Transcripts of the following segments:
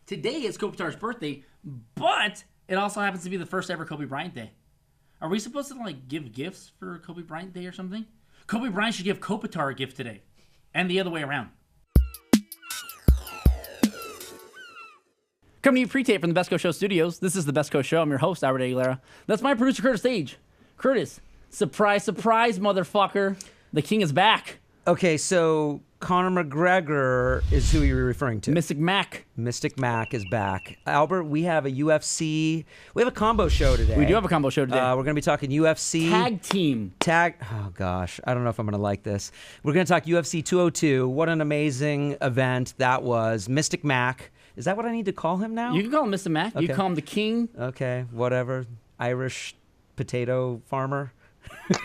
Today is Kopitar's birthday, but it also happens to be the first ever Kobe Bryant Day. Are we supposed to like give gifts for Kobe Bryant Day or something? Kobe Bryant should give Kopitar a gift today, and the other way around. Coming to you pre-tape from the Best Co Show studios. This is the Best Co Show. I'm your host, Albert Aguilera. That's my producer, Curtis Sage. Curtis, surprise, surprise, motherfucker. The king is back. Okay, so Conor McGregor is who you're referring to. Mystic Mac. Mystic Mac is back. Albert, we have a UFC. We have a combo show today. We do have a combo show today. We're going to be talking UFC. Tag team. Oh, gosh. I don't know if I'm going to like this. We're going to talk UFC 202. What an amazing event that was. Mystic Mac. Is that what I need to call him now? You can call him Mr. Mac. Okay. You call him the king. Okay, whatever. Irish potato farmer.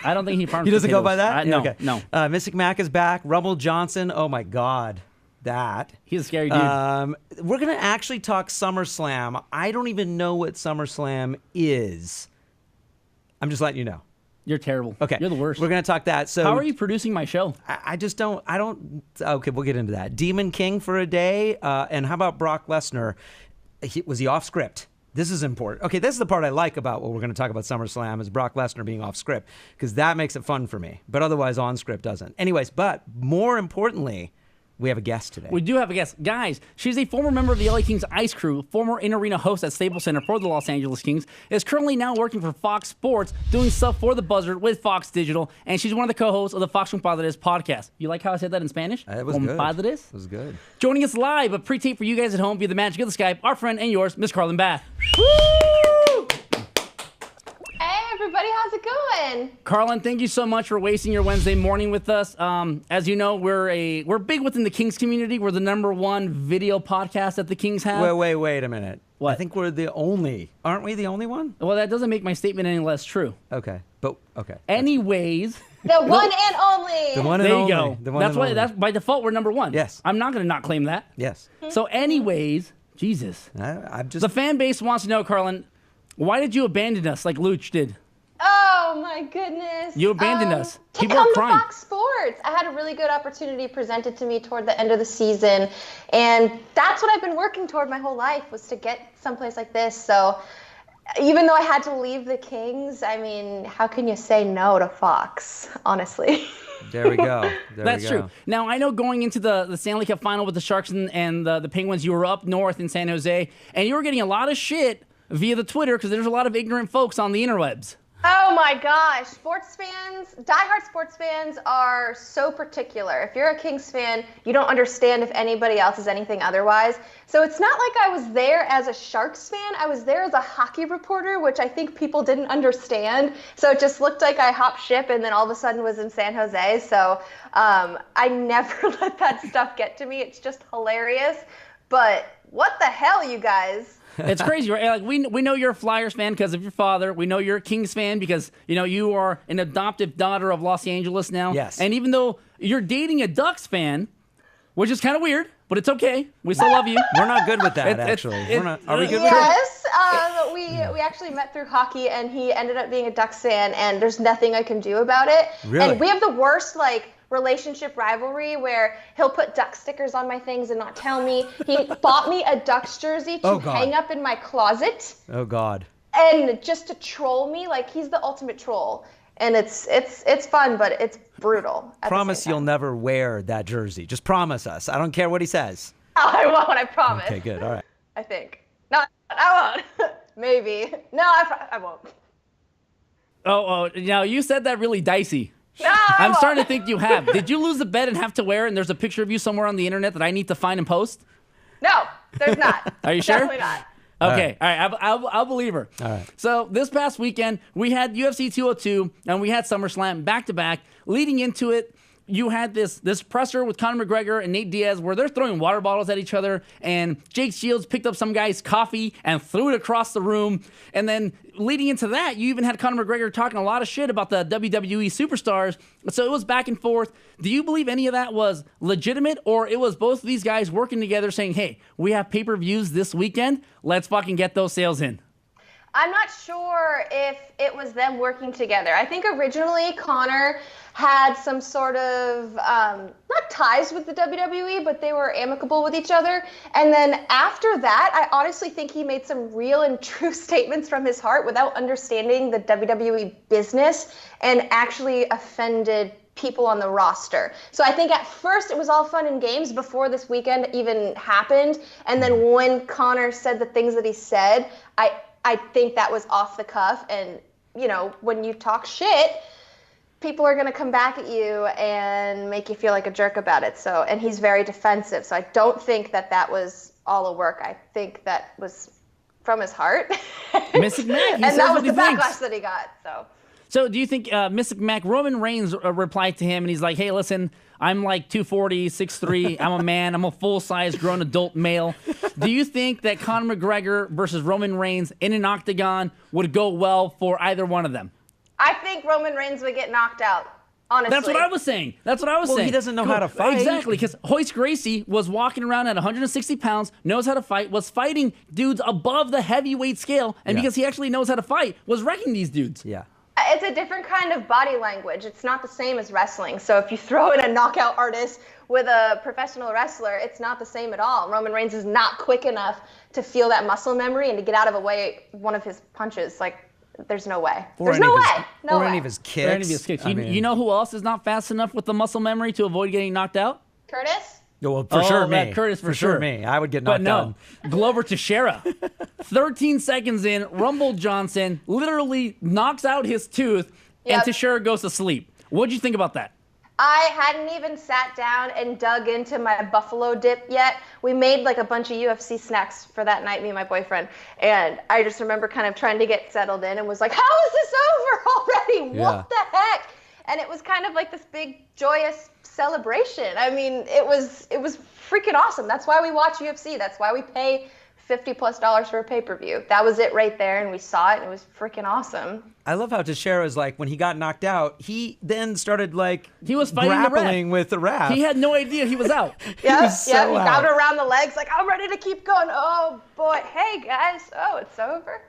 I don't think he farms He doesn't potatoes. go by that? No, okay. no. Mystic Mac is back. Rumble Johnson. Oh, my God. That. He's a scary dude. We're going to actually talk SummerSlam. I don't even know what SummerSlam is. I'm just letting you know. You're terrible. Okay. You're the worst. We're going to talk that. So how are you producing my show? I just don't. Okay, we'll get into that. Demon King for a day. And how about Brock Lesnar? Was he off script? This is important. Okay, this is the part I like about what we're going to talk about SummerSlam is Brock Lesnar being off script because that makes it fun for me. But otherwise, on script doesn't. Anyways, but more importantly, we have a guest today. We do have a guest. Guys, she's a former member of the LA Kings Ice Crew, former in-arena host at Staples Center for the Los Angeles Kings, is currently now working for Fox Sports, doing stuff for the Buzzard with Fox Digital, and she's one of the co-hosts of the Fox Compadres podcast. You like how I said that in Spanish? It was good. Compadres? It was good. Joining us live, but pre-tape for you guys at home via the magic of the Skype, our friend and yours, Miss Carrlyn Bathe. Woo! Hey everybody, how's it going? Carrlyn, thank you so much for wasting your Wednesday morning with us. As you know, we're big within the Kings community. We're the #1 video podcast that the Kings have. Wait a minute. What? I think we're the only. Aren't we the only one? Well, that doesn't make my statement any less true. Okay. Okay. Anyways. The one and only. The one and there you only. go. The one that's and why. only. That's by default we're #1. Yes. I'm not going to not claim that. Yes. So, anyways, Jesus. I'm just. The fan base wants to know, Carrlyn, why did you abandon us like Luch did? Oh my goodness. You abandoned us. To People are come to crying. Fox Sports. I had a really good opportunity presented to me toward the end of the season, and that's what I've been working toward my whole life was to get someplace like this. So even though I had to leave the Kings, I mean, how can you say no to Fox, honestly? There we go. That's true. Now, I know going into the Stanley Cup final with the Sharks and the Penguins, you were up north in San Jose, and you were getting a lot of shit via the Twitter because there's a lot of ignorant folks on the interwebs. Oh my gosh, sports fans, diehard sports fans are so particular. If you're a Kings fan, you don't understand if anybody else is anything otherwise. So it's not like I was there as a Sharks fan. I was there as a hockey reporter, which I think people didn't understand. So it just looked like I hopped ship and then all of a sudden was in San Jose. So I never let that stuff get to me. It's just hilarious. But what the hell, you guys? It's crazy, right? Like we know you're a Flyers fan because of your father. We know you're a Kings fan because you are an adoptive daughter of Los Angeles now. Yes. And even though you're dating a Ducks fan, which is kind of weird, but it's okay. We still love you. We're not good with that, actually. Are we good with that? Yes. We actually met through hockey, and he ended up being a Ducks fan, and there's nothing I can do about it. Really? And we have the worst, relationship rivalry where he'll put Duck stickers on my things and not tell me. He bought me a Ducks jersey to hang up in my closet. Oh, God. And just to troll me, he's the ultimate troll. And it's fun, but it's brutal. Promise you'll never wear that jersey. Just promise us. I don't care what he says. Oh, I won't, I promise. Okay, good. All right. I think. No, I won't. Maybe. No, I won't. Oh, now you said that really dicey. No, I'm starting to think you have. Did you lose the bet and have to wear it, and there's a picture of you somewhere on the internet that I need to find and post? No, there's not. Are you sure? Definitely not. Okay, all right. I'll believe her. All right. So this past weekend, we had UFC 202, and we had SummerSlam back-to-back. Leading into it, you had this presser with Conor McGregor and Nate Diaz where they're throwing water bottles at each other, and Jake Shields picked up some guy's coffee and threw it across the room. And then leading into that, you even had Conor McGregor talking a lot of shit about the WWE superstars. So it was back and forth. Do you believe any of that was legitimate, or it was both of these guys working together saying, hey, we have pay-per-views this weekend, let's fucking get those sales in? I'm not sure if it was them working together. I think originally Conor had some sort of, not ties with the WWE, but they were amicable with each other. And then after that, I honestly think he made some real and true statements from his heart without understanding the WWE business and actually offended people on the roster. So I think at first it was all fun and games before this weekend even happened. And then when Conor said the things that he said, I think that was off the cuff. And, you know, when you talk shit, people are going to come back at you and make you feel like a jerk about it. So, and he's very defensive. So I don't think that was all a work. I think that was from his heart. Mystic Mac, and that was the backlash that he got. So do you think Mystic Mac, Roman Reigns replied to him and he's like, hey, listen, I'm like 240, 6'3", I'm a man, I'm a full-size grown adult male. Do you think that Conor McGregor versus Roman Reigns in an octagon would go well for either one of them? I think Roman Reigns would get knocked out, honestly. That's what I was saying. Well, he doesn't know how to fight. Exactly, because Hoist Gracie was walking around at 160 pounds, knows how to fight, was fighting dudes above the heavyweight scale, and because he actually knows how to fight, was wrecking these dudes. Yeah. It's a different kind of body language. It's not the same as wrestling. So if you throw in a knockout artist with a professional wrestler, it's not the same at all. Roman Reigns is not quick enough to feel that muscle memory and to get out of the way one of his punches. Like, there's no way. There's no way. No way. Any of his kicks. You know who else is not fast enough with the muscle memory to avoid getting knocked out? Curtis? Well, for sure me. Curtis for sure me. I would get knocked out. But no, Glover Teixeira. 13 seconds in, Rumble Johnson literally knocks out his tooth, and Teixeira goes to sleep. What'd you think about that? I hadn't even sat down and dug into my buffalo dip yet. We made like a bunch of UFC snacks for that night, me and my boyfriend. And I just remember kind of trying to get settled in and was like, how is this over already? Yeah. What the heck? And it was kind of like this big joyous celebration. I mean, it was freaking awesome. That's why we watch UFC. That's why we pay $50+ for a pay-per-view. That was it right there, and we saw it, and it was freaking awesome. I love how Teixeira's like, when he got knocked out, he then started like he was fighting grappling with the ref. He had no idea he was out. He grabbed around the legs like, I'm ready to keep going. Oh boy, hey guys, oh, it's over.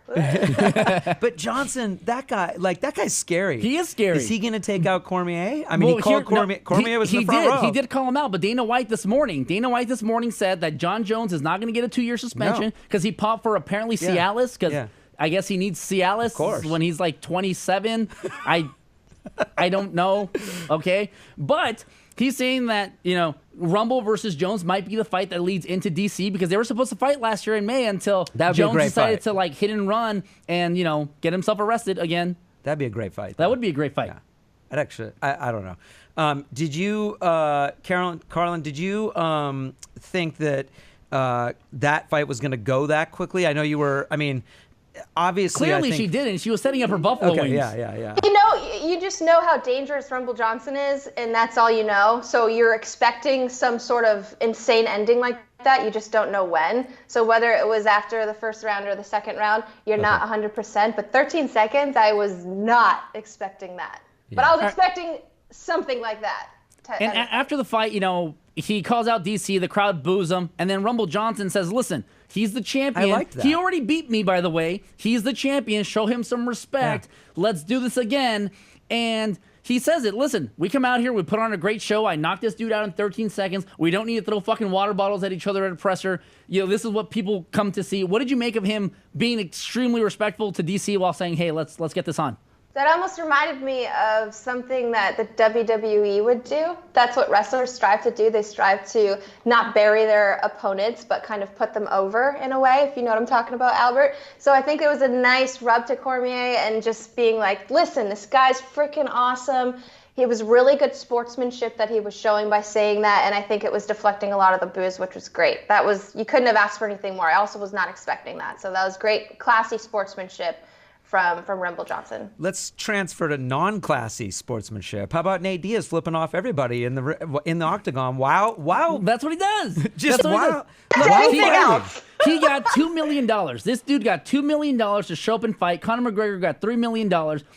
But Johnson, that guy's scary. He is scary. Is he going to take out Cormier? I mean, he called Cormier. Cormier was in the front row. He did call him out, but Dana White this morning said that John Jones is not going to get a 2-year suspension because he popped for apparently Cialis because I guess he needs Cialis when he's like 27. I don't know. Okay. But he's saying that, Rumble versus Jones might be the fight that leads into DC because they were supposed to fight last year in May until Jones decided to like hit and run and, get himself arrested again. That'd be a great fight. That would be a great fight. Yeah. I'd actually, I don't know. Did you, Carrlyn, did you think that that fight was going to go that quickly? I know you were, obviously, clearly she didn't. She was setting up her buffalo wings. Yeah. You just know how dangerous Rumble Johnson is, and that's all you know. So you're expecting some sort of insane ending like that. You just don't know when. So whether it was after the first round or the second round, you're not 100%. But 13 seconds, I was not expecting that. Yeah. But I was expecting something like that. And after the fight, he calls out DC, the crowd boos him, and then Rumble Johnson says, listen, he's the champion. I liked that. He already beat me, by the way. He's the champion. Show him some respect. Yeah. Let's do this again. And he says it. Listen, we come out here. We put on a great show. I knocked this dude out in 13 seconds. We don't need to throw fucking water bottles at each other at a presser. This is what people come to see. What did you make of him being extremely respectful to DC while saying, hey, let's get this on? That almost reminded me of something that the WWE would do. That's what wrestlers strive to do. They strive to not bury their opponents, but kind of put them over in a way, if you know what I'm talking about, Albert. So I think it was a nice rub to Cormier and just being like, listen, this guy's freaking awesome. It was really good sportsmanship that he was showing by saying that, and I think it was deflecting a lot of the boos, which was great. You couldn't have asked for anything more. I also was not expecting that. So that was great, classy sportsmanship from Rumble Johnson. Let's transfer to non-classy sportsmanship. How about Nate Diaz flipping off everybody in the octagon? Wow. That's what he does. Just wow. Anything else? He got $2 million. This dude got $2 million to show up and fight. Conor McGregor got $3 million.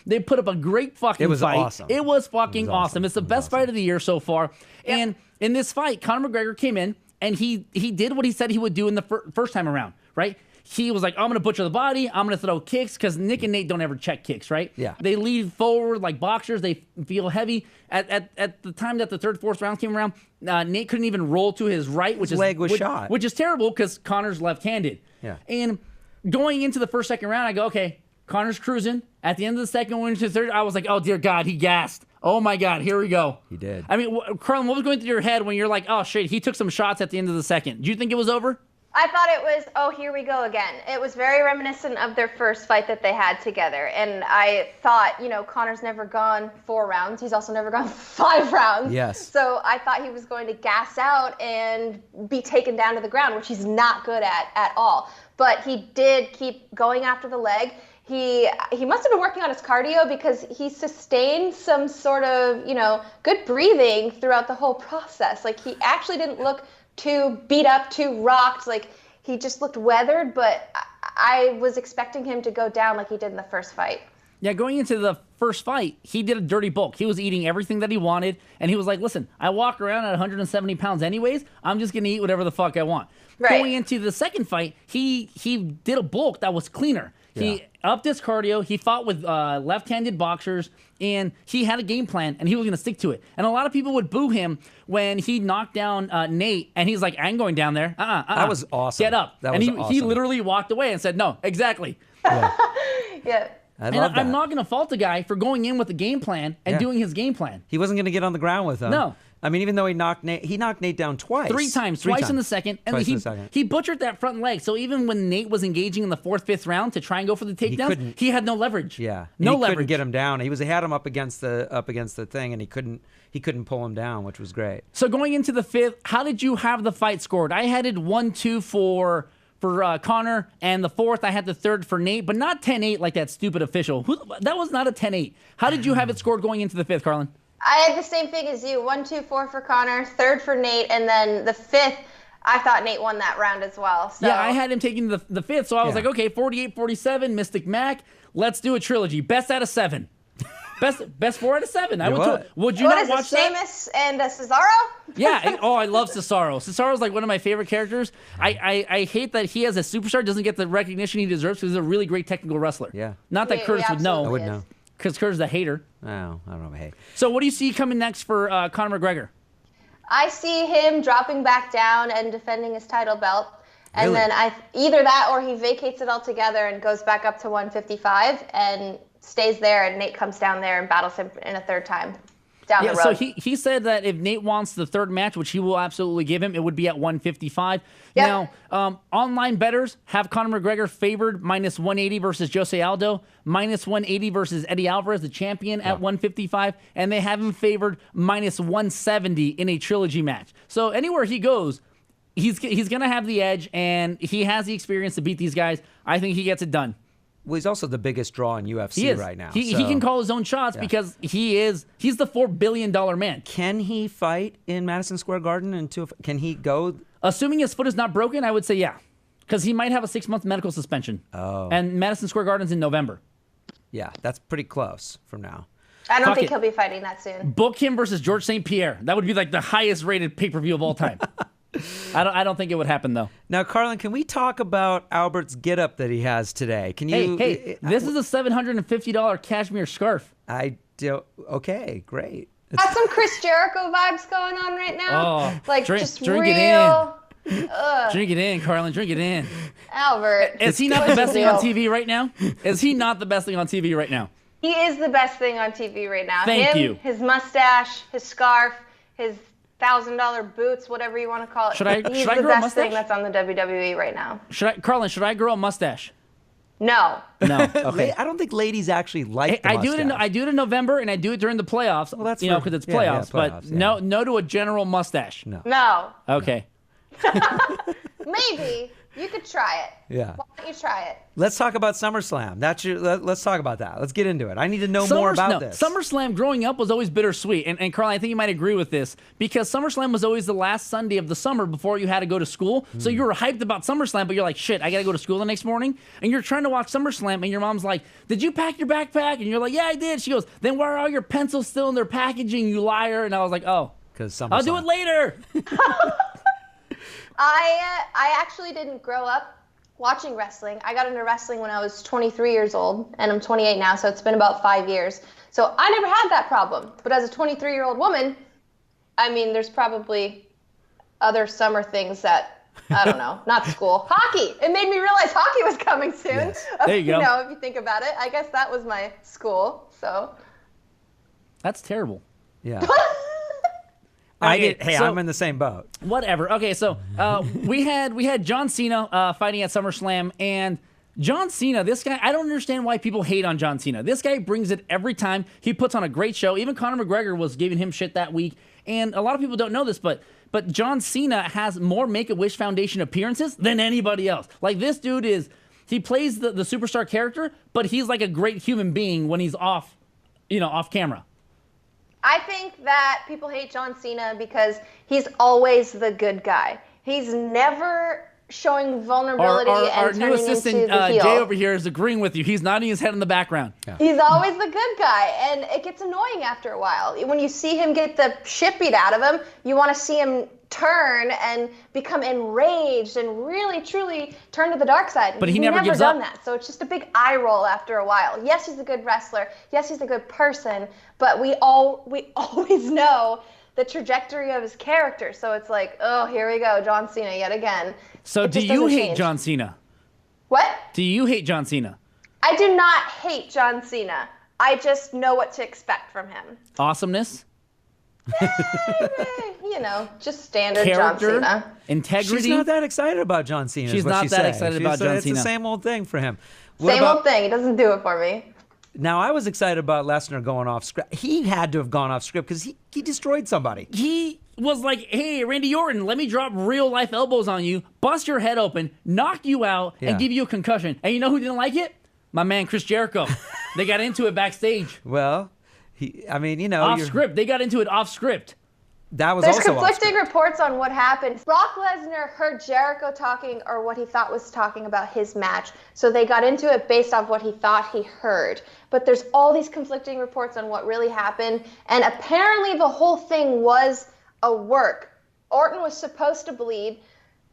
They put up a great fucking fight. It was awesome. It was fucking awesome. It's the best fight of the year so far. Yep. And in this fight, Conor McGregor came in and he did what he said he would do in the first time around, right? He was like, I'm going to butcher the body. I'm going to throw kicks because Nick and Nate don't ever check kicks, right? Yeah. They lead forward like boxers. They feel heavy. At the time that the third, fourth round came around, Nate couldn't even roll to his right, His leg was shot. Which is terrible because Conor's left-handed. Yeah. And going into the first, second round, I go, okay, Conor's cruising. At the end of the second, going into the third, I was like, oh, dear God, he gassed. Oh, my God, here we go. He did. I mean, Carrlyn, what was going through your head when you're like, oh, shit, he took some shots at the end of the second? Do you think it was over? I thought it was, oh, here we go again. It was very reminiscent of their first fight that they had together. And I thought, Conor's never gone 4 rounds. He's also never gone 5 rounds. Yes. So I thought he was going to gas out and be taken down to the ground, which he's not good at all. But he did keep going after the leg. He must have been working on his cardio because he sustained some sort of, good breathing throughout the whole process. Like, he actually didn't look too beat up, too rocked. Like, he just looked weathered, but I was expecting him to go down like he did in the first fight. Yeah, going into the first fight, he did a dirty bulk. He was eating everything that he wanted, and he was like, listen, I walk around at 170 pounds anyways. I'm just going to eat whatever the fuck I want. Right. Going into the second fight, he did a bulk that was cleaner. Yeah. He upped his cardio. He fought with left-handed boxers, and he had a game plan, and he was going to stick to it. And a lot of people would boo him when he knocked down Nate, and he's like, I ain't going down there. That was awesome. Get up. That and was awesome. He literally walked away and said, no, exactly. Yeah. Yeah. I love that. I'm not going to fault the guy for going in with a game plan and doing his game plan. He wasn't going to get on the ground with him. No. I mean, even though he knocked Nate down twice. 3 times. Twice in the second. And he butchered that front leg. So even when Nate was engaging in the 4th, 5th round to try and go for the takedowns, he had no leverage. Yeah. No leverage. leverage. Couldn't get him down. He had him up against the thing, and he couldn't pull him down, which was great. So going into the 5th, how did you have the fight scored? I had it 1-2 for Conor, and the 4th, I had the 3rd for Nate, but not 10-8 like that stupid official. That was not a 10-8. How did you have it scored going into the 5th, Carrlyn? I had the same thing as you. 1-2-4 for Conor, 3rd for Nate, and then the 5th, I thought Nate won that round as well. So. Yeah, I had him taking the 5th, so I was like, okay, 48-47, Mystic Mac, let's do a trilogy. Best out of 7. Best 4 out of 7. Would you not watch that? Sheamus and Cesaro? Yeah. I love Cesaro. Cesaro's like one of my favorite characters. I hate that he as a superstar doesn't get the recognition he deserves because he's a really great technical wrestler. Yeah. Not that Curtis would know. I would know. Because Curtis is a hater. Oh, I don't know if I hate. So what do you see coming next for Conor McGregor? I see him dropping back down and defending his title belt. And Really? then either that or he vacates it altogether and goes back up to 155 and stays there, and Nate comes down there and battles him in a 3rd time down the road. So he said that if Nate wants the 3rd match, which he will absolutely give him, it would be at 155. Yep. Now, online bettors have Conor McGregor favored -180 versus Jose Aldo, -180 versus Eddie Alvarez, the champion, at 155, and they have him favored -170 in a trilogy match. So anywhere he goes, he's going to have the edge, and he has the experience to beat these guys. I think he gets it done. Well, he's also the biggest draw in UFC right now. He can call his own shots because he's the $4 billion man. Can he fight in Madison Square Garden? Can he go? Assuming his foot is not broken, I would say yeah. Because he might have a 6-month medical suspension. Oh. And Madison Square Garden's in November. Yeah, that's pretty close from now. I don't Fuck think it. he'll be fighting that soon. Book him versus George St. Pierre. That would be like the highest rated pay-per-view of all time. I don't think it would happen, though. Now, Carrlyn, can we talk about Albert's getup that he has today? Can you? Hey, this is a $750 cashmere scarf. I do. Okay, great. Got some Chris Jericho vibes going on right now. Oh, drink real. it in. Drink it in, Carrlyn. Drink it in. Albert. Is he not the best thing on TV right now? Is he not the best thing on TV right now? He is the best thing on TV right now. Thank you. His mustache, his scarf, his $1,000 boots, whatever you want to call it. Should I He's grow the a best mustache? thing that's on the WWE right now. Carrlyn, should I grow a mustache? No. No. Okay. I don't think ladies actually like the I do mustache. it in November, and I do it during the playoffs. Well, that's because it's playoffs. But no to a general mustache. No. Okay. Maybe. You could try it. Yeah. Why don't you try it? Let's talk about SummerSlam. Let's talk about that. Let's get into it. I need to know more about this. SummerSlam growing up was always bittersweet. And Carrlyn, I think you might agree with this because SummerSlam was always the last Sunday of the summer before you had to go to school. So you were hyped about SummerSlam, but you're like, shit, I got to go to school the next morning. And you're trying to watch SummerSlam, and your mom's like, did you pack your backpack? And you're like, yeah, I did. She goes, then why are all your pencils still in their packaging, you liar? And I was like, oh, because I'll do it later. I actually didn't grow up watching wrestling. I got into wrestling when I was 23 years old, and I'm 28 now, so it's been about 5 years. So I never had that problem. But as a 23-year-old woman, I mean, there's probably other summer things that, I don't know, not school. Hockey. It made me realize hockey was coming soon. Yes. There you go. You know, if you think about it. I guess that was my school, so. That's terrible. Yeah. Okay, so- I'm in the same boat. Whatever. Okay, so we had John Cena fighting at SummerSlam, and John Cena, this guy, I don't understand why people hate on John Cena. This guy brings it every time. He puts on a great show. Even Conor McGregor was giving him shit that week, and a lot of people don't know this, but John Cena has more Make-A-Wish Foundation appearances than anybody else. Like, this dude he plays the superstar character, but he's like a great human being when he's off camera. I think that people hate John Cena because he's always the good guy. He's never showing vulnerability Our and new turning assistant, into the heel. Jay over here, is agreeing with you. He's nodding his head in the background. Yeah. He's always the good guy, and it gets annoying after a while. When you see him get the shit beat out of him, you want to see him turn and become enraged and really, truly turn to the dark side. But he never gives done up. that, so it's just a big eye roll after a while. Yes, he's a good wrestler. Yes, he's a good person, but we always know the trajectory of his character. So it's like, oh, here we go, John Cena yet again. So It do just you doesn't hate change. John Cena? What? Do you hate John Cena? I do not hate John Cena. I just know what to expect from him. Awesomeness? You know, just standard Character? John Cena. Integrity? She's not that excited about John Cena. She's is what not she that said. excited about John It's Cena. the same old thing for him. What Same about- old thing. He doesn't do it for me. Now, I was excited about Lesnar going off script. He had to have gone off script because he destroyed somebody. He was like, hey, Randy Orton, let me drop real life elbows on you, bust your head open, knock you out, Yeah. and give you a concussion. And you know who didn't like it? My man, Chris Jericho. They got into it backstage. Well, Off script. They got into it off script. That was There's also off conflicting script. reports on what happened. Brock Lesnar heard Jericho talking, or what he thought was talking about his match, so they got into it based off what he thought he heard. But there's all these conflicting reports on what really happened, and apparently the whole thing was a work. Orton was supposed to bleed.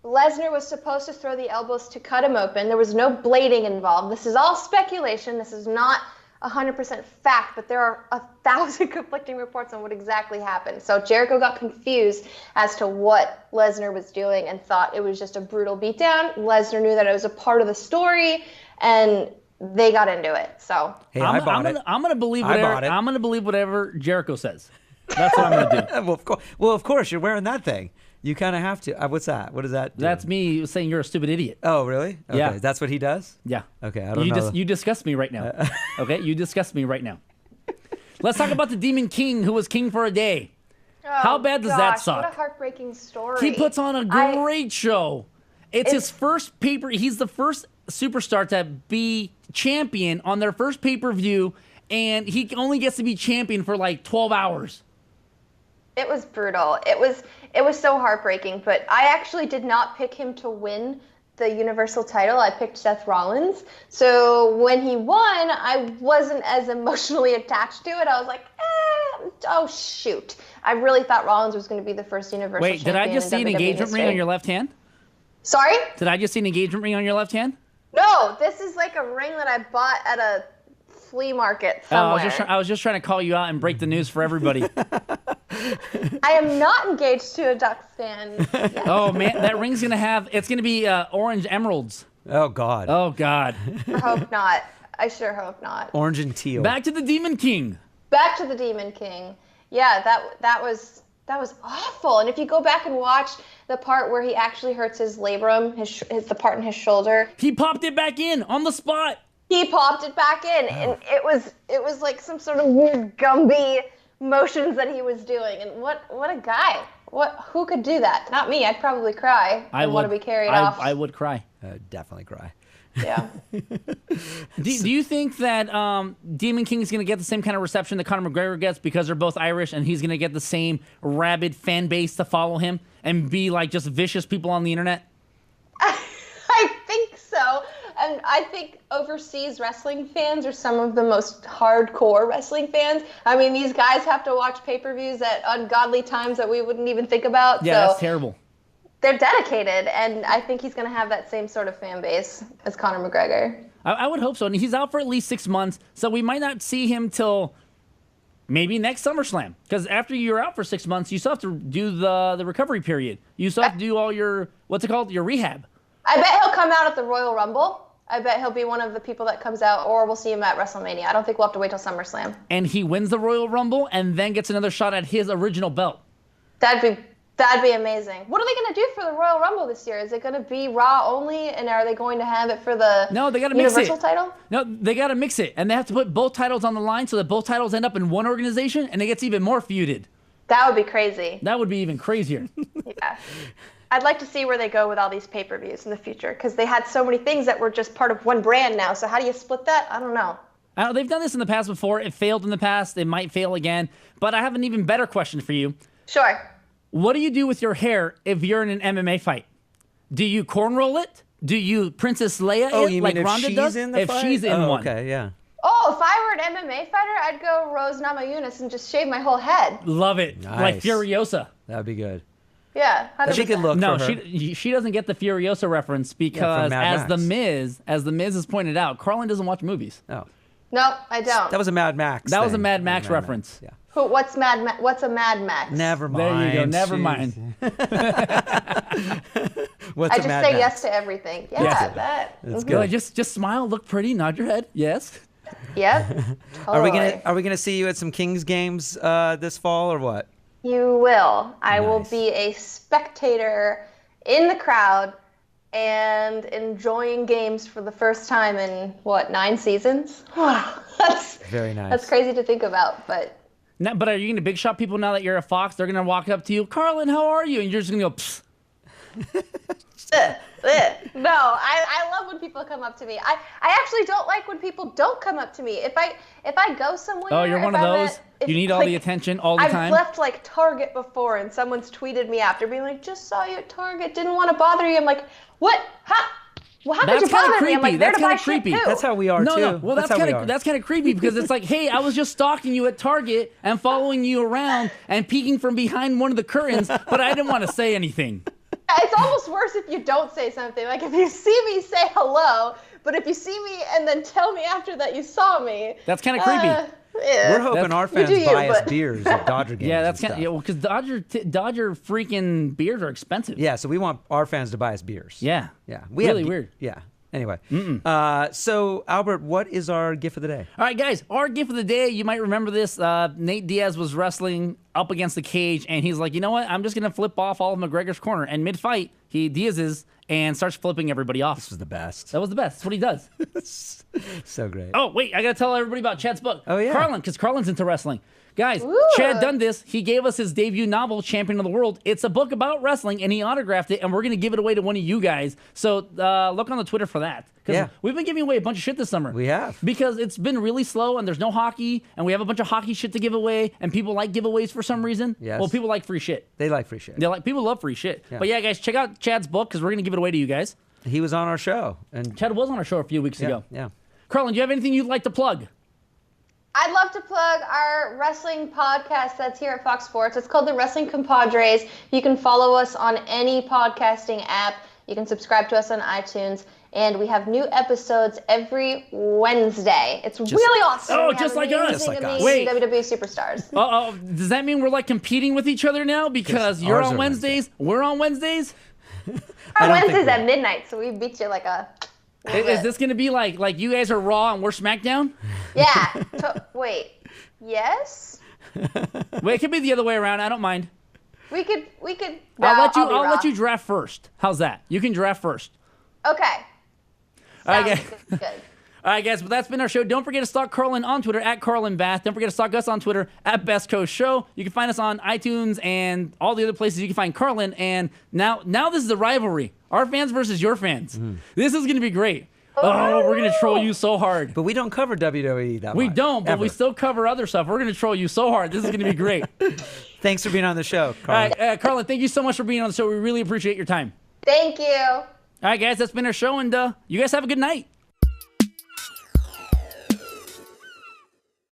Lesnar was supposed to throw the elbows to cut him open. There was no blading involved. This is all speculation. This is not 100% fact, but there are 1,000 conflicting reports on what exactly happened. So Jericho got confused as to what Lesnar was doing and thought it was just a brutal beatdown. Lesnar knew that it was a part of the story, and they got into it. So Hey, I bought it. I'm gonna believe I whatever. bought it. I'm gonna believe whatever Jericho says. That's what I'm gonna do. Well, of course, you're wearing that thing. You kind of have to. What's that? What does that do? That's me saying you're a stupid idiot. Oh, really? Okay. Yeah. That's what he does? Yeah. Okay, I don't know. You disgust me right now. Okay, you disgust me right now. Let's talk about the Demon King, who was king for a day. How bad does that suck? What a heartbreaking story. He puts on a great show. It's his first paper. He's the first superstar to be champion on their first pay-per-view, and he only gets to be champion for like 12 hours. It was brutal. It was so heartbreaking, but I actually did not pick him to win the Universal title. I picked Seth Rollins. So when he won, I wasn't as emotionally attached to it. I was like, oh shoot. I really thought Rollins was going to be the first Universal Wait, champion. did I just see an in WWE engagement ring history. on your left hand? Sorry? Did I just see an engagement ring on your left hand? No, this is like a ring that I bought at a flea market somewhere. I was just trying to call you out and break the news for everybody. I am not engaged to a Ducks fan yet. Oh man, that ring's it's gonna be orange emeralds. Oh, God. Oh God. I hope not. I sure hope not. Orange and teal. Back to the Demon King. Back to the Demon King. Yeah, that was awful. And if you go back and watch the part where he actually hurts his labrum, the part in his shoulder, He popped it back in on the spot. he popped it back in, and it was like some sort of weird Gumby motions that he was doing. And what a guy! Who could do that? Not me. I'd probably cry. I want to be carried off. I would cry. Definitely cry. Yeah. Do you think that Demon King is going to get the same kind of reception that Conor McGregor gets because they're both Irish, and he's going to get the same rabid fan base to follow him and be like just vicious people on the internet? I think so. And I think overseas wrestling fans are some of the most hardcore wrestling fans. I mean, these guys have to watch pay-per-views at ungodly times that we wouldn't even think about. Yeah, so that's terrible. they're dedicated, and I think he's going to have that same sort of fan base as Conor McGregor. I would hope so. And he's out for at least 6 months, so we might not see him till maybe next SummerSlam. Because after you're out for 6 months, you still have to do the recovery period. You still have to do all your, what's it called, your rehab. I bet he'll come out at the Royal Rumble. I bet he'll be one of the people that comes out, or we'll see him at WrestleMania. I don't think we'll have to wait till SummerSlam. And he wins the Royal Rumble and then gets another shot at his original belt. That'd be amazing. What are they going to do for the Royal Rumble this year? Is it going to be Raw only, and are they going to have it for the Universal title? No, they got to mix it, and they have to put both titles on the line so that both titles end up in one organization, and it gets even more feuded. That would be crazy. That would be even crazier. Yeah. I'd like to see where they go with all these pay-per-views in the future, because they had so many things that were just part of one brand now. So how do you split that? I don't know. They've done this in the past before. It failed in the past. It might fail again. But I have an even better question for you. Sure. What do you do with your hair if you're in an MMA fight? Do you cornroll it? Do you Princess Leia it like Ronda does? If she's in one. Okay, yeah. Oh, if I were an MMA fighter, I'd go Rose Namajunas and just shave my whole head. Love it. Nice. Like Furiosa. That'd be good. Yeah, 100%. She could look No, for her. she doesn't get the Furiosa reference because Mad Max. as the Miz has pointed out, Carrlyn doesn't watch movies. Oh. No, I don't. That was a Mad Max. That was a Mad Max reference. Yeah. What's a Mad Max? Never mind. There you go. Never Jeez. mind. I just say yes to everything. Yeah, Yes. that. That's Mhm. good. Just smile, look pretty, nod your head. Yes. Yep. Totally. Are we gonna see you at some Kings games this fall or what? You will. I will Nice. be a spectator in the crowd and enjoying games for the first time in, 9 seasons? That's Very nice. That's crazy to think about, but... Now, but are you going to big shot people now that you're a Fox? They're going to walk up to you, Carrlyn, how are you? And you're just going to go, psst. No, I love when people come up to me. I actually don't like when people don't come up to me. If I go somewhere... Oh, you're one of those? You need all the attention all the time? I've left like Target before and someone's tweeted me after being like, just saw you at Target, didn't want to bother you. I'm like, what? Well, how could you bother me? I'm like, there to buy shit too. That's how we are too. No. Well, that's kind of creepy because it's like, hey, I was just stalking you at Target and following you around and peeking from behind one of the curtains, but I didn't want to say anything. It's almost worse if you don't say something. Like, if you see me, say hello. But if you see me and then tell me after that you saw me. That's kind of creepy. Yeah. We're hoping our fans buy us beers at Dodger games. Yeah, that's kind of well, because Dodger freaking beers are expensive. Yeah, so we want our fans to buy us beers. Yeah. Yeah. Really weird. Yeah. Anyway, so Albert, what is our gift of the day? All right, guys, our gift of the day, you might remember this. Nate Diaz was wrestling up against the cage, and he's like, you know what? I'm just going to flip off all of McGregor's corner. And mid-fight, Diaz is and starts flipping everybody off. This was the best. That was the best. That's what he does. So great. Oh, wait, I got to tell everybody about Chad's book. Oh, yeah. Carrlyn, because Carlyn's into wrestling. Guys, Ooh. Chad done this. He gave us his debut novel, Champion of the World. It's a book about wrestling, and he autographed it, and we're going to give it away to one of you guys. So look on the Twitter for that. Because we've been giving away a bunch of shit this summer. We have. Because it's been really slow, and there's no hockey, and we have a bunch of hockey shit to give away, and people like giveaways for some reason. Yes. Well, people like free shit. They like free shit. People love free shit. Yeah. But yeah, guys, check out Chad's book, because we're going to give it away to you guys. He was on our show. And Chad was on our show a few weeks ago. Yeah. Carrlyn, do you have anything you'd like to plug? I'd love to plug our wrestling podcast that's here at Fox Sports. It's called The Wrestling Compadres. You can follow us on any podcasting app. You can subscribe to us on iTunes. And we have new episodes every Wednesday. It's really awesome. Oh, We have just like us. amazing, Just like us. amazing Wait. WWE superstars. Does that mean we're like competing with each other now? Because you're ours on are Wednesdays, we're on Wednesdays? Our don't think Wednesdays we at are. midnight, so we beat you like a... Is this going to be like you guys are Raw and we're SmackDown? Yeah. Wait. Yes? Well, it could be the other way around. I don't mind. We could. I'll be let Raw. you draft first. How's that? You can draft first. Okay. All right, Sounds guys. good. All right, guys, but that's been our show. Don't forget to stalk Carrlyn on Twitter at Carrlyn Bathe. Don't forget to stalk us on Twitter at Best Coast Show. You can find us on iTunes and all the other places you can find Carrlyn. And now this is a rivalry. Our fans versus your fans. This is going to be great. Oh, we're going to troll you so hard. But we don't cover WWE that much. We don't, but we ever. still cover other stuff. We're going to troll you so hard. This is going to be great. Thanks for being on the show, All right, Carl. Carrlyn, thank you so much for being on the show. We really appreciate your time. Thank you. All right, guys, that's been our show, and you guys have a good night.